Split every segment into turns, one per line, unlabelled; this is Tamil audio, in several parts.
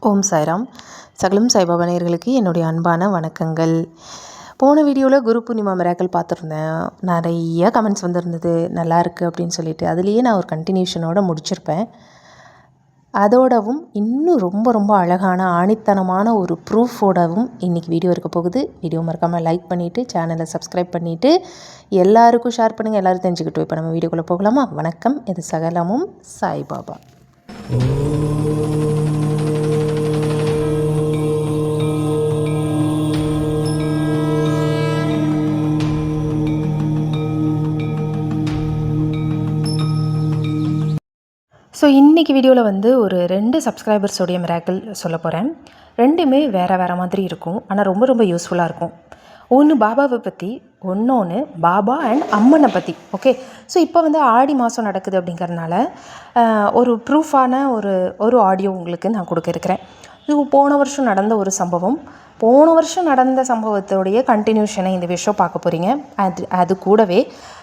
ஓம் சாய்ராம். சகலம் சாய்பாபா நேயர்களுக்கு என்னுடைய அன்பான வணக்கங்கள். போன வீடியோவில் குரு பூர்ணிமா மிராக்கிள் பார்த்துருந்தேன். நிறைய கமெண்ட்ஸ் வந்திருந்தது, நல்லா இருக்குது அப்படின்னு சொல்லிட்டு. அதுலேயே நான் ஒரு கண்டினியூஷனோடு முடிச்சிருப்பேன். அதோடவும் இன்னும் ரொம்ப ரொம்ப அழகான ஆணித்தனமான ஒரு ப்ரூஃபோடவும் இன்றைக்கி வீடியோ இருக்க போகுது. வீடியோ மறக்காமல் லைக் பண்ணிவிட்டு சேனலை சப்ஸ்கிரைப் பண்ணிவிட்டு எல்லாருக்கும் ஷேர் பண்ணுங்கள். எல்லோரும் தெரிஞ்சுக்கிட்டு இப்போ நம்ம வீடியோக்குள்ளே போகலாமா? வணக்கம். இது சகலமும் சாய்பாபா. ஸோ இன்றைக்கி வீடியோவில் வந்து ஒரு 2 சப்ஸ்கிரைபர்ஸோடைய மிராக்கிள் சொல்ல போகிறேன். ரெண்டுமே வேறு மாதிரி இருக்கும், ஆனால் ரொம்ப ரொம்ப யூஸ்ஃபுல்லாக இருக்கும். ஒன்று பாபாவை பற்றி, ஒன்று பாபா அண்ட் அம்மனை பற்றி. ஓகே, ஸோ இப்போ வந்து ஆடி மாதம் நடக்குது அப்படிங்கிறதுனால ஒரு ப்ரூஃபான ஒரு ஆடியோ உங்களுக்கு நான் கொடுக்க இருக்கிறேன். இது போன வருஷம் நடந்த ஒரு சம்பவம். போன வருஷம் நடந்த சம்பவத்தோடைய கண்டினியூஷனை இந்த விஷயம் பார்க்க போகிறீங்க. அது கூடவே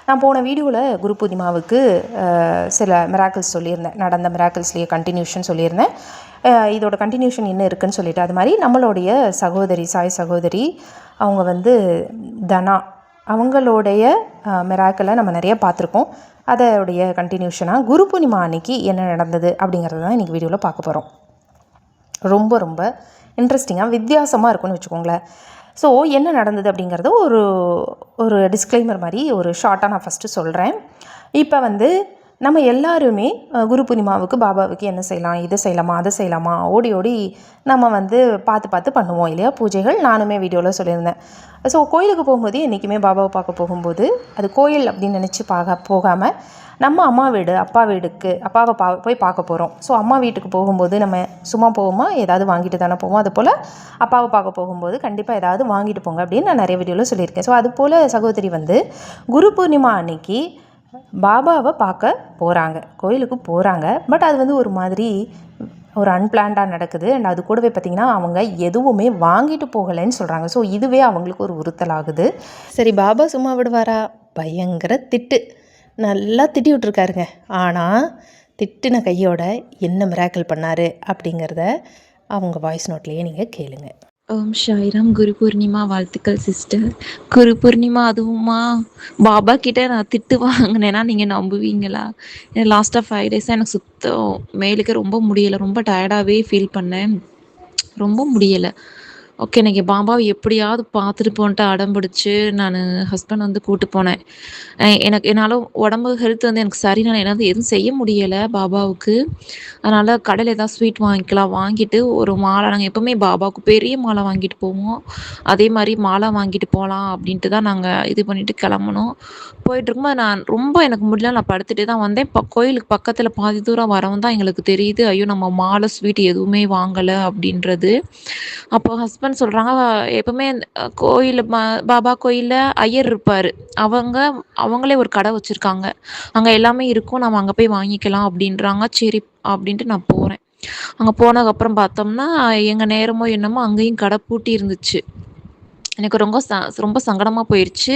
நான் போன வீடியோவில் குரு பூர்ணிமாவுக்கு சில மிராக்கிள்ஸ் சொல்லியிருந்தேன். நடந்த மிராக்கிள்ஸ்லேயே கண்டினியூஷன் சொல்லியிருந்தேன். இதோட கண்டினியூஷன் என்ன இருக்குதுன்னு சொல்லிட்டு, அது மாதிரி நம்மளுடைய சகோதரி சாய் சகோதரி அவங்க வந்து தனா, அவங்களுடைய மிராக்கிளை நம்ம நிறைய பார்த்துருக்கோம். அதோடைய கண்டினியூஷனாக குரு பூர்ணிமா அன்னைக்கு என்ன நடந்தது அப்படிங்கிறது தான் இன்றைக்கி வீடியோவில் பார்க்க போகிறோம். ரொம்ப ரொம்ப இன்ட்ரெஸ்டிங்காக வித்தியாசமாக இருக்கும்னு வச்சுக்கோங்களேன். ஸோ என்ன நடந்தது அப்படிங்கிறது ஒரு டிஸ்க்ளைமர் மாதிரி ஒரு ஷார்ட்டாக நான் ஃபஸ்ட்டு சொல்கிறேன். இப்போ வந்து நம்ம எல்லாருமே குரு பூர்ணிமாவுக்கு பாபாவுக்கு என்ன செய்யலாம், இதை செய்யலாமா, அதை செய்யலாமா, ஓடி ஓடி நம்ம வந்து பார்த்து பண்ணுவோம் இல்லையா பூஜைகள். நானுமே வீடியோவில் சொல்லியிருந்தேன். ஸோ கோயிலுக்கு போகும்போது என்றைக்குமே பாபாவை பார்க்க போகும்போது அது கோயில் அப்படின்னு நினச்சி போகாமல் நம்ம அம்மா வீடு அப்பா வீடுக்கு அப்பாவை போய் பார்க்க போகிறோம். ஸோ அம்மா வீட்டுக்கு போகும்போது நம்ம சும்மா போவோமா, ஏதாவது வாங்கிட்டு தானே போவோம். அதுபோல் அப்பாவை பார்க்க போகும்போது கண்டிப்பாக ஏதாவது வாங்கிட்டு போங்க அப்படின்னு நான் நிறைய வீடியோவில் சொல்லியிருக்கேன். ஸோ அதுபோல் சகோதரி வந்து குரு பூர்ணிமா அன்னைக்கு பாபாவை பார்க்க போகிறாங்க, கோயிலுக்கு போகிறாங்க. பட் அது வந்து ஒரு மாதிரி ஒரு அன்பிளான்டாக நடக்குது. அண்ட் அது கூடவே பார்த்திங்கன்னா அவங்க எதுவுமே வாங்கிட்டு போகலைன்னு சொல்கிறாங்க. ஸோ இதுவே அவங்களுக்கு ஒரு உறுத்தல் ஆகுது. சரி, பாபா சும்மா விடுவாரா? பயங்கர திட்டு, நல்லா திட்டி விட்டுருக்காருங்க. ஆனால் திட்டின கையோட என்ன மிராக்கிள் பண்ணார் அப்படிங்கிறத அவங்க வாய்ஸ் நோட்லேயே நீங்கள் கேளுங்க.
ஓம் ஷாய்ராம். குரு பூர்ணிமா வாழ்த்துக்கள் சிஸ்டர். குரு பூர்ணிமா அதுவுமா பாபா கிட்டே நான் திட்டு வாங்கினேன்னா நீங்கள் நம்புவீங்களா? லாஸ்ட்டாக 5 டேஸாக எனக்கு சுத்தம் மேலுக்கு ரொம்ப முடியலை, ரொம்ப டயர்டாகவே ஃபீல் பண்ணேன், ரொம்ப முடியலை. ஓகே, இன்றைக்கி பாபாவை எப்படியாவது பார்த்துட்டு போன்ட்டு அடம்பிடிச்சு நான் ஹஸ்பண்ட் வந்து கூப்பிட்டு போனேன். என்னால் உடம்பு ஹெல்த் வந்து எனக்கு சரி, நான் என்னால் எதுவும் செய்ய முடியலை பாபாவுக்கு. அதனால் கடையில் ஏதாவது ஸ்வீட் வாங்கிக்கலாம், வாங்கிட்டு ஒரு மாலை, நாங்கள் எப்போவுமே பாபாவுக்கு பெரிய மாலை வாங்கிட்டு போவோம், அதே மாதிரி மாலை வாங்கிட்டு போகலாம் அப்படின்ட்டு தான் நாங்கள் இது பண்ணிவிட்டு கிளம்புனோம். போயிட்டுருக்கும்போது நான் ரொம்ப எனக்கு முடியல, நான் படுத்துகிட்டே தான் வந்தேன். கோயிலுக்கு பக்கத்தில் பாதி தூரம் வரவும் தான் எங்களுக்கு தெரியுது, ஐயோ நம்ம மாலை ஸ்வீட் எதுவுமே வாங்கலை அப்படின்றது. அப்போ ஹஸ்பண்ட் சொல்கிறாங்க, எப்போவுமே கோயில் பாபா கோயிலில் ஐயர் இருப்பார், அவங்களே ஒரு கடை வச்சுருக்காங்க, அங்கே எல்லாமே இருக்கும், நம்ம அங்கே போய் வாங்கிக்கலாம் அப்படின்றாங்க. சரி அப்படின்ட்டு நான் போகிறேன். அங்கே போனதுக்கப்புறம் பார்த்தோம்னா எங்கள் நேரமோ என்னமோ அங்கேயும் கடை பூட்டி இருந்துச்சு. எனக்கு ரொம்ப சங்கடமாக போயிடுச்சு.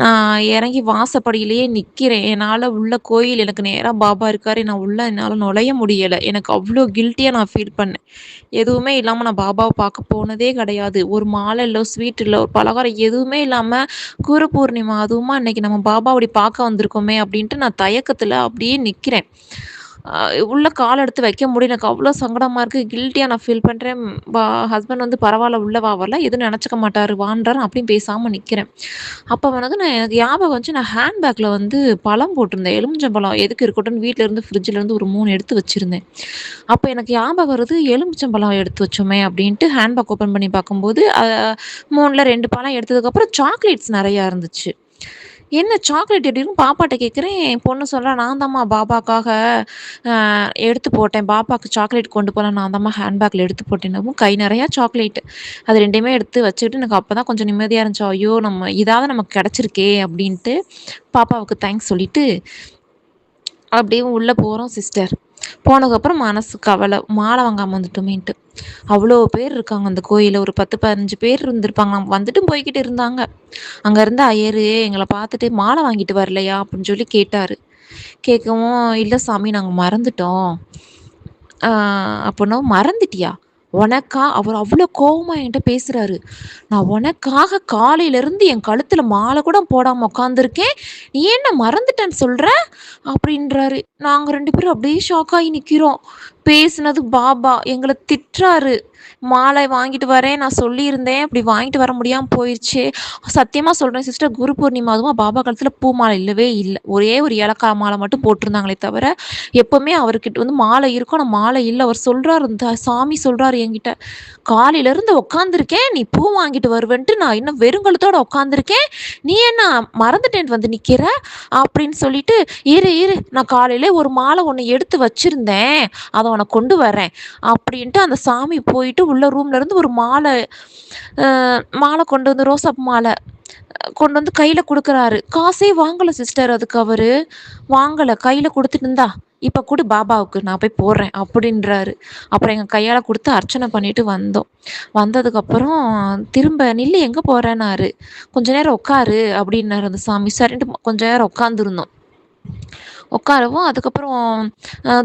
நான் இறங்கி வாசப்படியிலேயே நிற்கிறேன். என்னால் உள்ள கோயில் எனக்கு நேராக பாபா இருக்கார், நான் உள்ளே என்னால் நுழைய முடியலை. எனக்கு அவ்வளோ கில்ட்டியாக நான் ஃபீல் பண்ணேன். எதுவுமே இல்லாமல் நான் பாபாவை பார்க்க போனதே கிடையாது. ஒரு மாலை இல்லை, ஸ்வீட் இல்லை, ஒரு பலகாரம் எதுவுமே இல்லாமல் குரு பூர்ணிமா அதுவுமா இன்றைக்கி நம்ம பாபா அப்படி பார்க்க வந்திருக்கோமே அப்படின்ட்டு நான் தயக்கத்தில் அப்படியே நிற்கிறேன். உள்ள கால் எடுத்து வைக்க முடியல. எனக்கு அவ்வளோ சங்கடமாக இருக்குது, கில்ட்டியாக நான் ஃபீல் பண்ணுறேன். ஹஸ்பண்ட் வந்து பரவாயில்ல உள்ள வா, வரல எதுவும் நினச்சிக்க மாட்டார் வான்றார், அப்படின்னு பேசாமல் நிற்கிறேன். அப்போ வந்து எனக்கு ஞாபகம் வந்துச்சு, நான் ஹேண்ட்பேக்கில் வந்து பழம் போட்டிருந்தேன், எலுமிச்சம்பழம் எதுக்கு இருக்கட்டும்னு வீட்டிலேருந்து ஃப்ரிட்ஜிலேருந்து ஒரு 3 எடுத்து வச்சுருந்தேன். அப்போ எனக்கு ஞாபகம் வருது, எலுமிச்சம்பழம் எடுத்து வச்சோமே அப்படின்ட்டு ஹேண்ட்பேக் ஓப்பன் பண்ணி பார்க்கும்போது 3ல் 2 பழம் எடுத்ததுக்கப்புறம் சாக்லேட்ஸ் நிறையா இருந்துச்சு. என்ன சாக்லேட் எப்படின்னு பாப்பாட்ட கேட்குறேன். என் பொண்ணு சொல்கிறா, நான் தாம்மா பாபாக்காக எடுத்து போட்டேன், பாப்பாவுக்கு சாக்லேட் கொண்டு போகலாம், நான் தாம்மா ஹேண்ட்பேக்கில் எடுத்து போட்டேன்னவும் கை நிறையா சாக்லேட்டு. அது 2மே எடுத்து வச்சுக்கிட்டு எனக்கு அப்போ தான் கொஞ்சம் நிம்மதியாக இருந்துச்சு. ஐயோ இதாவது நமக்கு கிடச்சிருக்கே அப்படின்ட்டு பாப்பாவுக்கு தேங்க்ஸ் சொல்லிவிட்டு அப்படியே உள்ளே போகிறோம் சிஸ்டர். போனதுக்கப்புறம் மனசு கவலை, மாலை வாங்காமல் வந்துட்டோமேன்ட்டு. அவ்வளோ பேர் இருக்காங்க அந்த கோயிலில், ஒரு 10-15 பேர் இருந்திருப்பாங்க, வந்துட்டும் போய்கிட்டு இருந்தாங்க. அங்கே இருந்த ஐயர் எங்களை பார்த்துட்டு மாலை வாங்கிட்டு வரலையா அப்படின்னு சொல்லி கேட்டார். கேட்கவும் இல்லை சாமி நாங்கள் மறந்துட்டோம் அப்படின்னா, மறந்துட்டியா அவர் அவ்வளோ கோவமாக என்கிட்ட பேசுகிறாரு. நான் உனக்காக காலையிலேருந்து என் கழுத்தில் மாலை கூட போடாமல் உட்காந்துருக்கேன், நீ என்ன மறந்துட்டேன்னு சொல்கிற அப்படின்றாரு. நாங்கள் 2 பேரும் அப்படியே ஷாக்காகி நிற்கிறோம். பேசுனது பாபா எங்களை திட்டுறாரு. மாலை வாங்கிட்டு வரேன் நான் சொல்லியிருந்தேன், அப்படி வாங்கிட்டு வர முடியாமல் போயிடுச்சு. சத்தியமாக சொல்கிறேன் சிஸ்டர், குரு பூர்ணிமா அதுவும் பாபா காலத்தில் பூ மாலை இல்லவே இல்லை. ஒரே ஒரு ஏலக்காய் மாலை மட்டும் போட்டிருந்தாங்களே தவிர, எப்போவுமே அவர்கிட்ட வந்து மாலை இருக்கும், ஆனால் மாலை இல்லை. அவர் சொல்கிறாரு, இந்த சாமி சொல்கிறாரு என்கிட்ட, காலையிலேருந்து உட்காந்துருக்கேன், நீ பூ வாங்கிட்டு வருவேன்ட்டு நான் இன்னும் வெறுங்கலத்தோடு உட்காந்துருக்கேன், நீ என்ன மறந்துட்டேன் வந்து நிற்கிற அப்படின்னு சொல்லிட்டு, இரு நான் காலையிலே ஒரு மாலை ஒன்று எடுத்து வச்சுருந்தேன், அதை உனக்கு கொண்டு வரேன் அப்படின்ட்டு அந்த சாமி போயிட்டு உள்ள ரூம்ல இருந்து ஒரு மாலை கொண்டு வந்து, ரோசாப் மாலை கொண்டு வந்து கையில் கொடுக்குறாரு. காசே வாங்கலை சிஸ்டர், அதுக்கு அவர் வாங்கலை. கையில் கொடுத்துட்டு இருந்தா இப்போ கொடு பாபாவுக்கு, நான் போய் போடுறேன் அப்படின்றாரு. அப்புறம் எங்கள் கையால் கொடுத்து அர்ச்சனை பண்ணிட்டு வந்தோம். வந்ததுக்கப்புறம் திரும்ப நில்லு எங்கே போகிறேன்னாரு. கொஞ்ச நேரம் உட்காரு அப்படின்னாரு அந்த சாமி. சரின்ட்டு கொஞ்ச நேரம் உட்காந்துருந்தோம். உட்காரவும் அதுக்கப்புறம்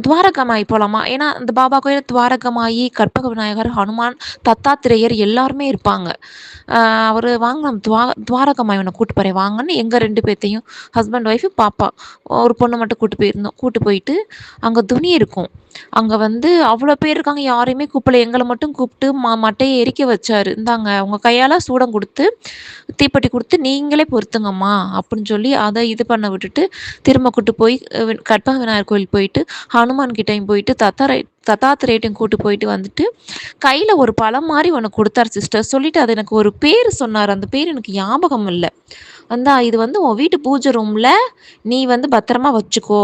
துவாரகமாயி போகலாமா, ஏன்னா அந்த பாபா கோயில் துவாரகமாயி, கற்பக விநாயகர், ஹனுமான், தத்தாத்திரேயர் எல்லாருமே இருப்பாங்க. அவர் வாங்க நம்ம துவாரகமாயி உன்னை கூட்டு போகிறேன் வாங்கன்னு எங்கள் 2 பேர்த்தையும், ஹஸ்பண்ட் ஒய்ஃபு பாப்பா ஒரு பொண்ணை மட்டும் கூட்டு போயிருந்தோம். கூட்டு போயிட்டு அங்கே துணி இருக்கும். அங்கே வந்து அவ்வளோ பேர் இருக்காங்க, யாரையுமே கூப்பிடல, எங்களை மட்டும் கூப்பிட்டு மட்டையை எரிக்க வச்சாரு. இந்தாங்க உங்கள் கையால் சூடம் கொடுத்து தீப்பெட்டி கொடுத்து நீங்களே பொறுத்துங்கம்மா அப்படின்னு சொல்லி அதை இது பண்ண விட்டுட்டு திரும்ப கூட்டு போய் கற்பக விநாயகர் கோயில் போயிட்டு, ஹனுமான் கிட்டையும் போயிட்டு, தத்தாத்திரேட்டையும் கூட்டு போயிட்டு வந்துட்டு, கையில் ஒரு பழம் மாதிரி ஒன்று கொடுத்தார் சிஸ்டர். சொல்லிட்டு அது எனக்கு ஒரு பேர் சொன்னார், அந்த பேர் எனக்கு ஞாபகம் இல்லை. இது வந்து உன் வீட்டு பூஜை ரூமில் நீ வந்து பத்திரமா வச்சுக்கோ,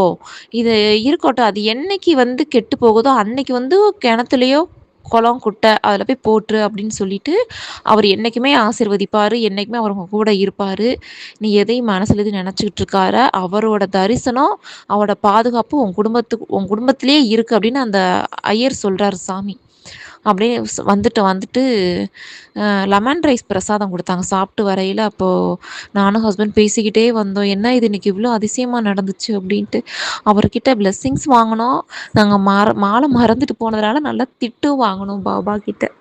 இது இருக்கட்டும், அது என்னைக்கு வந்து கெட்டு போகுதோ அன்னைக்கு வந்து கிணத்துலையோ குளம் குட்டை அதில் போய் போட்டுரு அப்படின்னு சொல்லிட்டு அவர் என்றைக்குமே ஆசீர்வதிப்பார், என்றைக்குமே அவர் உங்கள் கூட இருப்பார். நீ எதையும் மனசில் எதுவும் நினச்சிக்கிட்டு இருக்கார, அவரோட தரிசனம், அவரோட பாதுகாப்பு உன் குடும்பத்திலே இருக்குது அப்படின்னு அந்த ஐயர் சொல்கிறார் சாமி. அப்படியே வந்துட்டு லெமன் ரைஸ் பிரசாதம் கொடுத்தாங்க சாப்பிட்டு வரையில். அப்போது நானும் ஹஸ்பண்ட் பேசிக்கிட்டே வந்தோம், என்ன இது இன்றைக்கி இவ்வளோ அதிசயமாக நடந்துச்சு அப்படின்ட்டு. அவர்கிட்ட பிளெஸ்ஸிங்ஸ் வாங்கினோம். நாங்கள் மாலை மறந்துட்டு போனதுனால நல்லா திட்டும் வாங்கினோம் பாபா கிட்ட.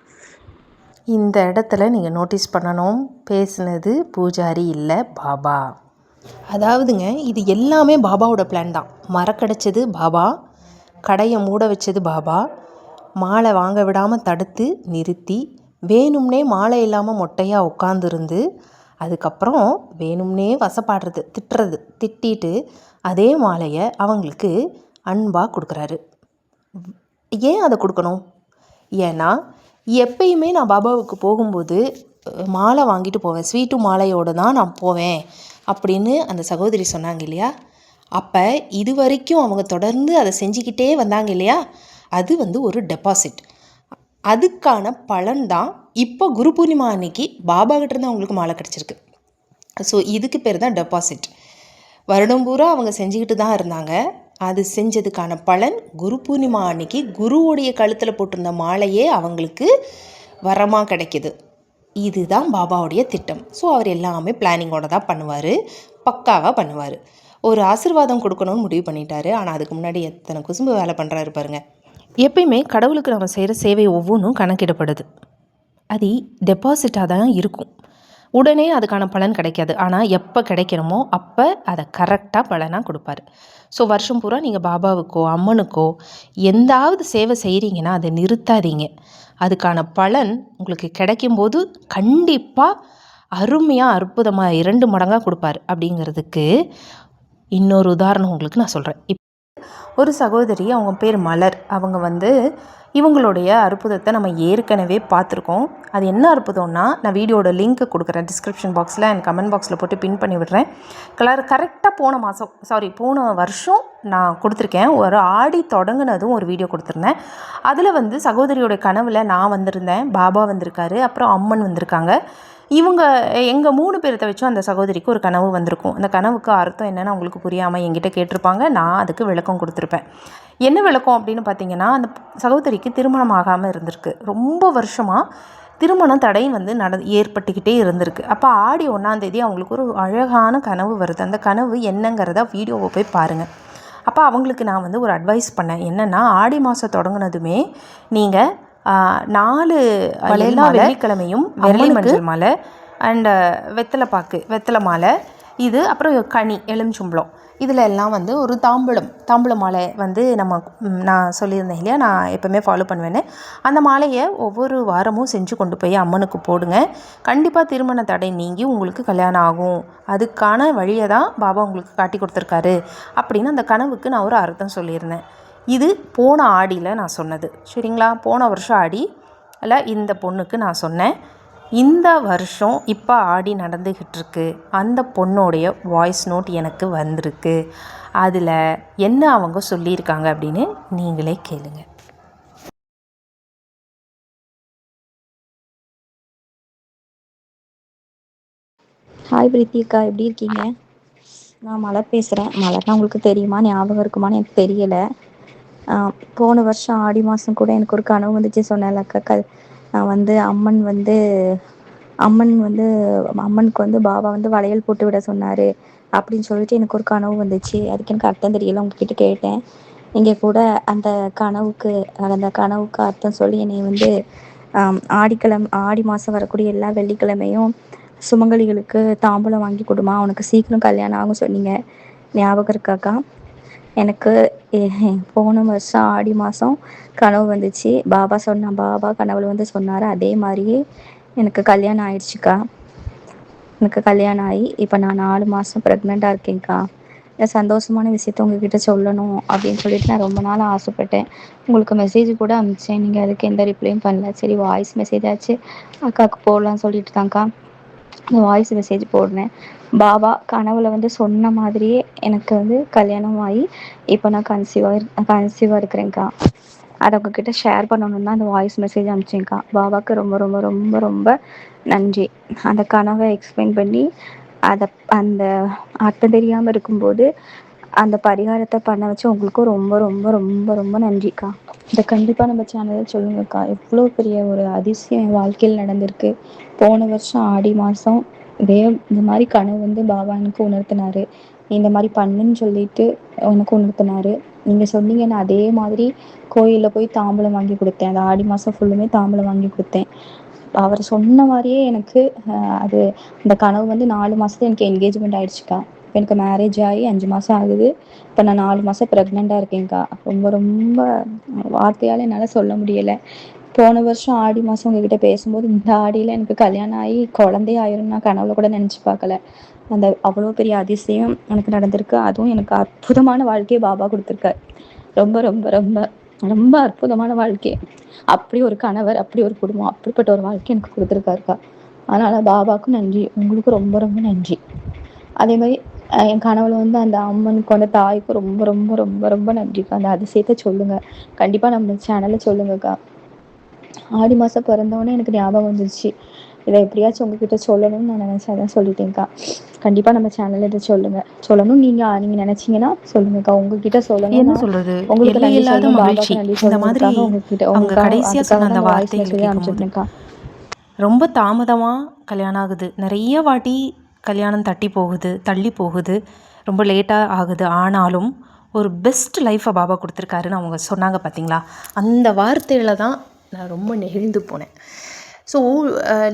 இந்த இடத்துல நீங்கள் நோட்டீஸ் பண்ணணும், பேசுனது பூஜாரி இல்லை, பாபா. அதாவதுங்க, இது எல்லாமே பாபாவோட பிளான் தான். மறக்கடைச்சது பாபா, கடையை மூட வச்சது பாபா, மாலை வாங்க விடாமல் தடுத்து நிறுத்தி, வேணும்னே மாலை இல்லாமல் மொட்டையாக உட்காந்துருந்து, அதுக்கப்புறம் வேணும்னே வசப்பாடுறது, திட்டிட்டு அதே மாலையை அவங்களுக்கு அன்பாக கொடுக்குறாரு. ஏன் அதை கொடுக்கணும்? ஏன்னா எப்பயுமே நான் பாபாவுக்கு போகும்போது மாலை வாங்கிட்டு போவேன், ஸ்வீட்டு மாலையோடு தான் நான் போவேன் அப்படின்னு அந்த சகோதரி சொன்னாங்க இல்லையா. அப்போ இது வரைக்கும் அவங்க தொடர்ந்து அதை செஞ்சுக்கிட்டே வந்தாங்க இல்லையா, அது வந்து ஒரு டெபாசிட். அதுக்கான பலன் தான் இப்போ குரு பூர்ணிமா அன்னைக்கு பாபா கிட்டேருந்து அவங்களுக்கு மாலை கிடச்சிருக்கு. ஸோ இதுக்கு பேர் தான் டெபாசிட். வருடம் பூரா அவங்க செஞ்சுக்கிட்டு தான் இருந்தாங்க. அது செஞ்சதுக்கான பலன் குரு பூர்ணிமா அன்னைக்கு குருவோடைய கழுத்தில் போட்டிருந்த மாலையே அவங்களுக்கு வரமாக கிடைக்கிது. இதுதான் பாபாவுடைய திட்டம். ஸோ அவர் எல்லாமே பிளானிங்கோடு தான் பண்ணுவார், பக்காவாக பண்ணுவார். ஒரு ஆசீர்வாதம் கொடுக்கணும்னு முடிவு பண்ணிட்டாரு. ஆனால் அதுக்கு முன்னாடி எத்தனை குசும்பு வேலை பண்ணுறாரு பாருங்க. எப்பயுமே கடவுளுக்கு நம்ம செய்கிற சேவை ஒவ்வொன்றும் கணக்கிடப்படுது. அது டெபாசிட்டாக தான் இருக்கும். உடனே அதுக்கான பலன் கிடைக்காது. ஆனால் எப்போ கிடைக்கணுமோ அப்போ அதை கரெக்டாக பலனாக கொடுப்பாரு. ஸோ வருஷம் பூரா நீங்கள் பாபாவுக்கோ அம்மனுக்கோ எந்தாவது சேவை செய்கிறீங்கன்னா அதை நிறுத்தாதீங்க. அதுக்கான பலன் உங்களுக்கு கிடைக்கும்போது கண்டிப்பாக அருமையாக அற்புதமாக 2 மடங்காக கொடுப்பாரு. அப்படிங்கிறதுக்கு இன்னொரு உதாரணம் உங்களுக்கு நான் சொல்கிறேன். ஒரு சகோதரி, அவங்க பேர் மலர், அவங்க வந்து இவங்களுடைய அற்புதத்தை நம்ம ஏற்கனவே பார்த்துருக்கோம். அது என்ன அற்புதம்னா, நான் வீடியோட லிங்க்கு கொடுக்குறேன் டிஸ்கிரிப்ஷன் பாக்ஸில் அண்ட் கமெண்ட் பாக்ஸில் போட்டு பின் பண்ணி விடுறேன். கரெக்டாக போன வருஷம் நான் கொடுத்துருக்கேன். ஒரு ஆடி தொடங்கினதும் ஒரு வீடியோ கொடுத்துருந்தேன். அதில் வந்து சகோதரியோட கனவில் நான் வந்திருந்தேன், பாபா வந்திருக்காரு, அப்புறம் அம்மன் வந்திருக்காங்க. இவங்க எங்கள் 3 பேர்த்த வச்சும் அந்த சகோதரிக்கு ஒரு கனவு வந்திருக்கும். அந்த கனவுக்கு அர்த்தம் என்னென்னு அவங்களுக்கு புரியாமல் என்கிட்ட கேட்டிருப்பாங்க. நான் அதுக்கு விளக்கம் கொடுத்துருப்பேன். என்ன விளக்கம் அப்படின்னு பார்த்தீங்கன்னா, அந்த சகோதரிக்கு திருமணம் ஆகாமல் இருந்திருக்கு. ரொம்ப வருஷமாக திருமணம் தடை வந்து ஏற்பட்டுக்கிட்டே இருந்திருக்கு. அப்போ ஆடி 1ஆம் தேதி அவங்களுக்கு ஒரு அழகான கனவு வருது. அந்த கனவு என்னங்கிறத வீடியோவை போய் பாருங்கள். அப்போ அவங்களுக்கு நான் வந்து ஒரு அட்வைஸ் பண்ணேன். என்னென்னா, ஆடி மாதம் தொடங்கினதுமே நீங்கள் 4 எல்லா வெள்ளிக்கிழமையும் வெள்ளை மஞ்சள் மாலை அண்டு வெத்தலை மாலை, இது அப்புறம் கனி எலுமிச்சம்பழம், இதில் எல்லாம் வந்து ஒரு தாம்பூல மாலை வந்து நான் சொல்லியிருந்தேன் இல்லையா, நான் எப்போவுமே ஃபாலோ பண்ணுவேன்னு. அந்த மாலையை ஒவ்வொரு வாரமும் செஞ்சு கொண்டு போய் அம்மனுக்கு போடுங்க. கண்டிப்பாக திருமண தடை நீங்கி உங்களுக்கு கல்யாணம் ஆகும். அதுக்கான வழியை தான் பாபா உங்களுக்கு காட்டி கொடுத்துருக்காரு அப்படின்னு அந்த கனவுக்கு நான் ஒரு அர்த்தம் சொல்லியிருந்தேன். இது போன ஆடியில் நான் சொன்னது, சரிங்களா? போன வருஷம் ஆடியில் இந்த பொண்ணுக்கு நான் சொன்னேன். இந்த வருஷம் இப்போ ஆடி நடந்துக்கிட்டு இருக்கு. அந்த பொண்ணோடைய வாய்ஸ் நோட் எனக்கு வந்திருக்கு. அதில் என்ன அவங்க சொல்லியிருக்காங்க அப்படின்னு நீங்களே கேளுங்க.
ஹாய் பிரீத்திகா, எப்படி இருக்கீங்க? நான் மலர் பேசுகிறேன். மலர்னா உங்களுக்கு தெரியுமா, ஞாபகம் இருக்குமான்னு எனக்கு தெரியலை. போன வருஷம் ஆடி மாதம் கூட எனக்கு ஒரு கனவு வந்துச்சு, சொன்னேன்லக்கா. நான் வந்து அம்மனுக்கு வந்து பாபா வந்து வளையல் போட்டு விட சொன்னார் அப்படின்னு சொல்லிட்டு எனக்கு ஒரு கனவு வந்துச்சு. அதுக்கு எனக்கு அர்த்தம் தெரியல, உங்ககிட்ட கேட்டேன். நீங்கள் கூட அந்த கனவுக்கு அர்த்தம் சொல்லி என்னை வந்து ஆடி மாதம் வரக்கூடிய எல்லா வெள்ளிக்கிழமையும் சுமங்கலிகளுக்கு தாம்பூலம் வாங்கி கொடுமா, உனக்கு சீக்கிரம் கல்யாணம் ஆகும் சொன்னீங்க. ஞாபகம் இருக்காக்கா? எனக்கு போன வருஷம் ஆடி மாதம் கனவு வந்துச்சு. பாபா கனவுல வந்து சொன்னார். அதே மாதிரியே எனக்கு கல்யாணம் ஆயிடுச்சுக்கா. எனக்கு கல்யாணம் ஆகி இப்போ நான் 4 மாதம் ப்ரெக்னெண்ட்டாக இருக்கேன்க்கா. இந்த சந்தோஷமான விஷயத்த உங்ககிட்ட சொல்லணும் அப்படின்னு சொல்லிட்டு நான் ரொம்ப நாள் ஆசைப்பட்டேன். உங்களுக்கு மெசேஜ் கூட அனுப்பிச்சேன், நீங்கள் அதுக்கு எந்த ரிப்ளையும் பண்ணல. சரி, வாய்ஸ் மெசேஜ் ஆச்சு அக்காவுக்கு போடலான்னு சொல்லிட்டு தான்க்கா இந்த வாய்ஸ் மெசேஜ் போடுறேன். பாபா கனவுல வந்து சொன்ன மாதிரியே எனக்கு வந்து கல்யாணம் ஆகி இப்போ நான் கன்சீவாக இருக்கிறேன்க்கா. அதை உங்ககிட்ட ஷேர் பண்ணணுன்னு தான் அந்த வாய்ஸ் மெசேஜ் அனுப்பிச்சேன்க்கா. பாபாவுக்கு ரொம்ப ரொம்ப ரொம்ப ரொம்ப நன்றி. அந்த கனவை எக்ஸ்பிளைன் பண்ணி அந்த அர்த்தம் தெரியாமல் இருக்கும்போது அந்த பரிகாரத்தை பண்ண வச்சு உங்களுக்கும் ரொம்ப ரொம்ப ரொம்ப ரொம்ப நன்றிக்கா. இதை கண்டிப்பாக நம்ம சேனலில் சொல்லுங்கக்கா. எவ்வளோ பெரிய ஒரு அதிசயம் என் வாழ்க்கையில் நடந்திருக்கு. போன வருஷம் ஆடி மாதம் இந்த மாதிரி கனவு வந்து பாபா எனக்கு உணர்த்தினார். இந்த மாதிரி பண்ணுன்னு சொல்லிட்டு எனக்கு உணர்த்தினார். நீங்கள் சொன்னீங்கன்னா அதே மாதிரி கோயிலில் போய் தாம்பூலம் வாங்கி கொடுத்தேன். அந்த ஆடி மாதம் ஃபுல்லுமே தாம்பூலம் வாங்கி கொடுத்தேன். அவர் சொன்ன மாதிரியே எனக்கு அந்த கனவு வந்து 4 மாதத்துல எனக்கு என்கேஜ்மெண்ட் ஆகிடுச்சுக்கா. இப்போ எனக்கு மேரேஜ் ஆகி 5 மாதம் ஆகுது. இப்போ நான் 4 மாதம் ப்ரெக்னெண்ட்டாக இருக்கேன்க்கா. ரொம்ப ரொம்ப வார்த்தையால் என்னால் சொல்ல முடியலை. போன வருஷம் ஆடி மாதம் உங்ககிட்ட பேசும்போது இந்த ஆடியில் எனக்கு கல்யாணம் ஆகி குழந்தையே ஆயிரும் நான் கனவுல கூட நினச்சி பார்க்கல. அவ்வளோ பெரிய அதிசயம் எனக்கு நடந்திருக்கு. அதுவும் எனக்கு அற்புதமான வாழ்க்கையை பாபா கொடுத்துருக்காரு. ரொம்ப ரொம்ப ரொம்ப ரொம்ப அற்புதமான வாழ்க்கை. அப்படி ஒரு கணவர், அப்படி ஒரு குடும்பம், அப்படிப்பட்ட ஒரு வாழ்க்கை எனக்கு கொடுத்துருக்காருக்கா. அதனால் பாபாவுக்கும் நன்றி, உங்களுக்கும் ரொம்ப ரொம்ப நன்றி. அதே மாதிரி என் கனவுல வந்து அந்த அம்மனுக்கு அந்த தாய்க்கும் ரொம்ப ரொம்ப ரொம்ப ரொம்ப நன்றிக்கா. அந்த அதிசயத்தை சொல்லுங்கள், கண்டிப்பாக நம்ம சேனலில் சொல்லுங்கக்கா. ஆடி மாதம் பிறந்தவொடனே எனக்கு ஞாபகம் வந்துருச்சு, இதை எப்படியாச்சும் உங்ககிட்ட சொல்லணும்னு நான் நினச்சாதான் சொல்லிட்டேன்க்கா. கண்டிப்பாக நம்ம சேனலில் இதை சொல்லணும். நீங்கள் நினச்சிங்கன்னா சொல்லுங்கக்கா. உங்ககிட்ட
என்ன
சொல்லணும்னா
சொல்கிறது,
உங்களுக்கு நன்றி
இல்லாத
சொல்லணும்,
மகிழ்ச்சி.
பாபாவுக்கு நன்றி
இந்த மாதிரி
சொல்லணுன்றதுக்காக
அவங்க கடைசியாக
அதுக்காக
சொன்ன
தான்
அந்த
அந்த வாய்ஸ்
வார்த்தைகளை
மெசேஜ்
கேட்கும்போது
அனுப்பிச்சிருந்தேன்க்கா.
ரொம்ப தாமதமாக கல்யாணம் ஆகுது. நிறைய வாட்டி கல்யாணம் தள்ளி போகுது, ரொம்ப லேட்டாக ஆகுது. ஆனாலும் ஒரு பெஸ்ட் லைஃப்பை பாபா கொடுத்துருக்காருன்னு அவங்க சொன்னாங்க பார்த்தீங்களா, அந்த வார்த்தையில் தான் நான் ரொம்ப நெகிழ்ந்து போனேன். ஸோ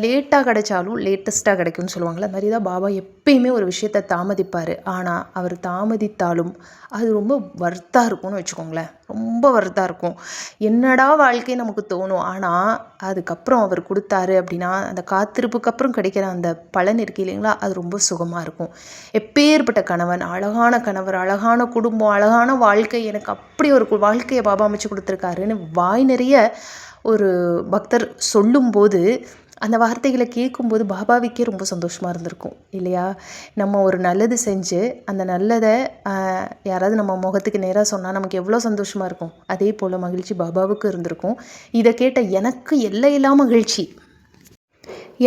லேட்டாக கிடைச்சாலும் லேட்டஸ்ட்டாக கிடைக்கும்னு சொல்லுவாங்கள்ல, அது மாதிரி தான் பாபா எப்பயுமே ஒரு விஷயத்தை தாமதிப்பார். ஆனால் அவர் தாமதித்தாலும் அது ரொம்ப வர்த்தாக இருக்கும்னு வச்சுக்கோங்களேன். ரொம்ப வர்த்தாக இருக்கும். என்னடா வாழ்க்கை நமக்கு தோணும். ஆனால் அதுக்கப்புறம் அவர் கொடுத்தாரு அப்படின்னா அந்த காத்திருப்புக்கு அப்புறம் கிடைக்கிற அந்த பலன் இருக்கு இல்லைங்களா, அது ரொம்ப சுகமாக இருக்கும். எப்பேற்பட்ட கணவன், அழகான கணவர், அழகான குடும்பம், அழகான வாழ்க்கை, எனக்கு அப்படி ஒரு வாழ்க்கையை பாபா அமைச்சு கொடுத்துருக்காருன்னு வாய் நிறைய ஒரு பக்தர் சொல்லும்போது, அந்த வார்த்தைகளை கேட்கும்போது பாபாவுக்கே ரொம்ப சந்தோஷமாக இருந்திருக்கும் இல்லையா? நம்ம ஒரு நல்லது செஞ்சு அந்த நல்லதை யாராவது நம்ம முகத்துக்கு நேராக சொன்னால் நமக்கு எவ்வளோ சந்தோஷமாக இருக்கும். அதே போல் மகிழ்ச்சி பாபாவுக்கு இருந்திருக்கும். இதை கேட்ட எனக்கு எல்லையில்லா மகிழ்ச்சி.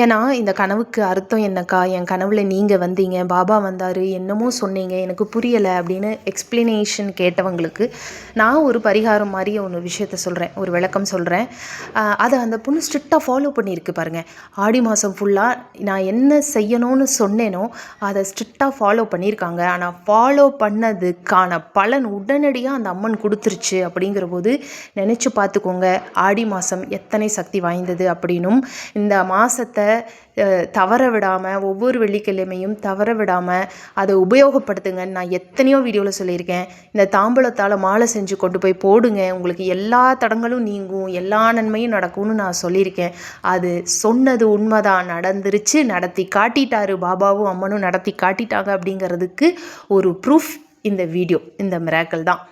ஏன்னா இந்த கனவுக்கு அர்த்தம் என்னக்கா, என் கனவில் நீங்கள் வந்தீங்க, பாபா வந்தார், என்னமோ சொன்னீங்க, எனக்கு புரியலை அப்படின்னு எக்ஸ்ப்ளனேஷன் கேட்டவங்களுக்கு நான் ஒரு பரிகாரம் மாதிரி ஒன்று விஷயத்த சொல்கிறேன், ஒரு விளக்கம் சொல்கிறேன். அதை அந்த பொண்ணு ஸ்ட்ரிக்டாக ஃபாலோ பண்ணியிருக்கு பாருங்கள். ஆடி மாதம் ஃபுல்லாக நான் என்ன செய்யணும்னு சொன்னேனோ அதை ஸ்ட்ரிக்டாக ஃபாலோ பண்ணியிருக்காங்க. ஆனால் ஃபாலோ பண்ணதுக்கான பலன் உடனடியாக அந்த அம்மன் கொடுத்துருச்சு. அப்படிங்கிற போது நினச்சி பார்த்துக்கோங்க, ஆடி மாதம் எத்தனை சக்தி வாய்ந்தது அப்படின்னும். இந்த மாதத்தை தவற விடாமல், ஒவ்வொரு வெள்ளிக்கிழமையும் தவற விடாமல் அதை உபயோகப்படுத்துங்கன்னு நான் எத்தனையோ வீடியோவில் சொல்லியிருக்கேன். இந்த தாம்பூலத்தால் மாலை செஞ்சு கொண்டு போய் போடுங்க, உங்களுக்கு எல்லா தடங்களும் நீங்கும், எல்லா நன்மையும் நடக்கும்னு நான் சொல்லியிருக்கேன். அது சொன்னது உண்மைதான், நடந்துருச்சு, நடத்தி காட்டிட்டாரு பாபாவும் அம்மனும் நடத்தி காட்டிட்டாங்க. அப்படிங்கிறதுக்கு ஒரு ப்ரூஃப் இந்த வீடியோ, இந்த மிராக்கிள் தான்.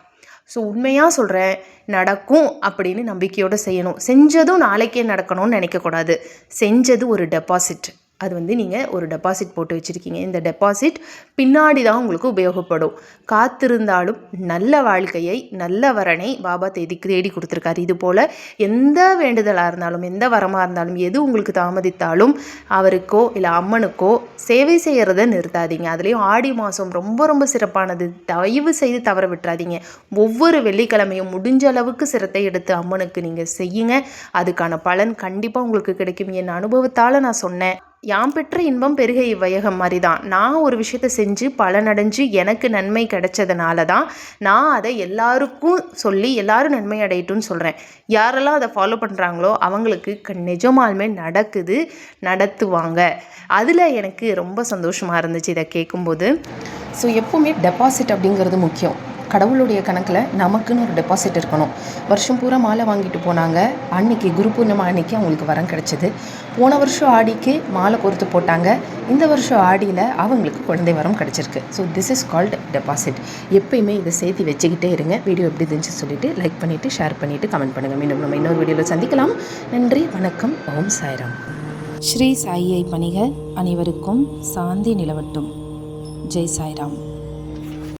ஸோ உண்மையாக சொல்கிறேன், நடக்கும் அப்படின்னு நம்பிக்கையோடு செய்யணும். செஞ்சதும் நாளைக்கே நடக்கணும்னு நினைக்கக்கூடாது. செஞ்சது ஒரு டெபாசிட். அது நீங்கள் ஒரு டெபாசிட் போட்டு வச்சுருக்கீங்க. இந்த டெபாசிட் பின்னாடி தான் உங்களுக்கு உபயோகப்படும். காத்திருந்தாலும் நல்ல வாழ்க்கையை, நல்ல வரனை பாபா தேடி கொடுத்துருக்காரு. இது போல் எந்த வேண்டுதலாக இருந்தாலும், எந்த வரமாக இருந்தாலும், எது உங்களுக்கு தாமதித்தாலும் அவருக்கோ இல்லை அம்மனுக்கோ சேவை செய்கிறத நிறுத்தாதீங்க. அதுலேயும் ஆடி மாதம் ரொம்ப ரொம்ப சிறப்பானது. தயவு செய்து தவற விட்டுறாதீங்க. ஒவ்வொரு வெள்ளிக்கிழமையும் முடிஞ்ச அளவுக்கு சிரத்தை எடுத்து அம்மனுக்கு நீங்கள் செய்யுங்க. அதுக்கான பலன் கண்டிப்பாக உங்களுக்கு கிடைக்கும். என் அனுபவத்தால் நான் சொன்னேன். யாம் பெற்ற இன்பம் பெருக இவ்வையகம் மாதிரி தான். நான் ஒரு விஷயத்தை செஞ்சு பலனடைஞ்சு எனக்கு நன்மை கிடைச்சதுனால தான் நான் அதை எல்லாருக்கும் சொல்லி எல்லாரும் நன்மை அடையட்டும்னு சொல்கிறேன். யாரெல்லாம் அதை ஃபாலோ பண்ணுறாங்களோ அவங்களுக்கு நிஜமாலுமே நடக்குது, நடத்துவாங்க. அதில் எனக்கு ரொம்ப சந்தோஷமாக இருந்துச்சு இதை கேட்கும்போது. ஸோ எப்போவுமே டெபாசிட் அப்படிங்கிறது முக்கியம். கடவுளுடைய கணக்கில் நமக்குன்னு ஒரு டெபாசிட் இருக்கணும். வருஷம் பூரா மாலை வாங்கிட்டு போனாங்க. அன்றைக்கி குரு பூர்ணிமா அன்றைக்கி அவங்களுக்கு வரம் கிடச்சிது. போன வருஷம் ஆடிக்கு மாலை பொறுத்து போட்டாங்க. இந்த வருஷம் ஆடியில் அவங்களுக்கு குழந்தை வரம் கிடச்சிருக்கு. So this is called deposit. எப்பயுமே இதை சேர்த்து வச்சுக்கிட்டே இருங்க. வீடியோ எப்படி இருந்துச்சு சொல்லிவிட்டு லைக் பண்ணிவிட்டு, ஷேர் பண்ணிவிட்டு, கமெண்ட் பண்ணுங்கள். மீண்டும் நம்ம இன்னொரு வீடியோவில் சந்திக்கலாம். நன்றி, வணக்கம், ஓம் சாய்ராம். ஸ்ரீ சாயியை பணிக, அனைவருக்கும் சாந்தி நிலவட்டும். ஜெய் சாய்ராம்.